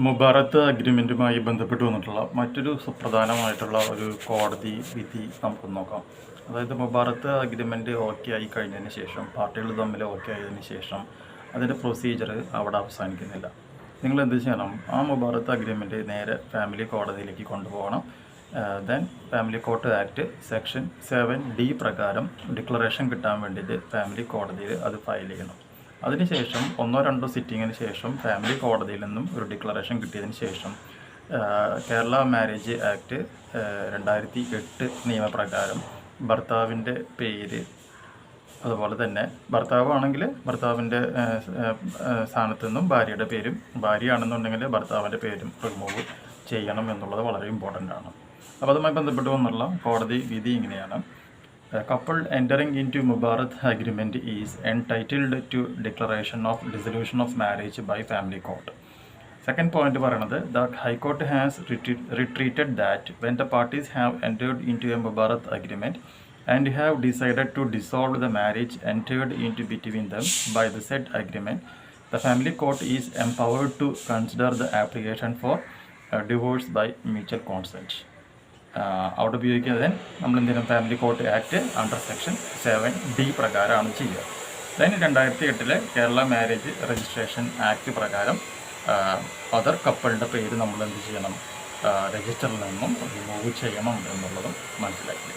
മുബാറത്ത് അഗ്രിമെൻറ്റുമായി ബന്ധപ്പെട്ട് വന്നിട്ടുള്ള മറ്റൊരു സുപ്രധാനമായിട്ടുള്ള ഒരു കോടതി വിധി നമുക്ക് നോക്കാം. അതായത് മുബാറത്ത് അഗ്രിമെൻറ്റ് ഓക്കെ ആയി കഴിഞ്ഞതിന് ശേഷം, പാർട്ടികൾ തമ്മിൽ ഓക്കെ ആയതിനു ശേഷം അതിൻ്റെ പ്രൊസീജിയർ അവിടെ അവസാനിക്കുന്നില്ല. നിങ്ങൾ എന്ത് ചെയ്യണം? ആ മുബാറത്ത് അഗ്രിമെൻറ്റ് നേരെ ഫാമിലി കോടതിയിലേക്ക് കൊണ്ടുപോകണം. Then family court act section 7D പ്രകാരം ഡിക്ലറേഷൻ കിട്ടാൻ വേണ്ടിയിട്ട് ഫാമിലി കോടതിയിൽ അത് ഫയൽ ചെയ്യണം. അതിനുശേഷം 1-2 സിറ്റിങ്ങിന് ശേഷം ഫാമിലി കോടതിയിൽ നിന്നും ഒരു ഡിക്ലറേഷൻ കിട്ടിയതിന് ശേഷം കേരള മാരേജ് ആക്ട് 2008 നിയമപ്രകാരം ഭർത്താവിൻ്റെ പേര്, അതുപോലെ തന്നെ ഭർത്താവാണെങ്കിൽ ഭർത്താവിൻ്റെ സ്ഥാനത്തു നിന്നും ഭാര്യയുടെ പേരും, ഭാര്യയാണെന്നുണ്ടെങ്കിൽ ഭർത്താവിൻ്റെ പേരും റിമൂവ് ചെയ്യണം എന്നുള്ളത് വളരെ ഇമ്പോർട്ടൻ്റ് ആണ്. അപ്പോൾ അതുമായി ബന്ധപ്പെട്ട് വന്നുള്ള കോടതി വിധി ഇങ്ങനെയാണ്: A couple entering into Mubarak agreement is entitled to declaration of dissolution of marriage by family court. Second point പറയുന്നത്, the High Court has retreated that when the parties have entered into a Mubarak agreement and have decided to dissolve the marriage entered into between them by the said agreement, the family court is empowered to consider the application for divorce by mutual consent. അവിടെ ഉപയോഗിക്കുന്നത് നമ്മൾ എന്തെങ്കിലും family court act under section 7D പ്രകാരമാണ് ചെയ്യുക. Then 2008 Kerala marriage registration act പ്രകാരം other കപ്പിളിൻ്റെ പേര് നമ്മൾ എന്ത് ചെയ്യണം? രജിസ്റ്ററിൽ നിന്നും റിമൂവ് ചെയ്യണം എന്നുള്ളതും മനസ്സിലാക്കി.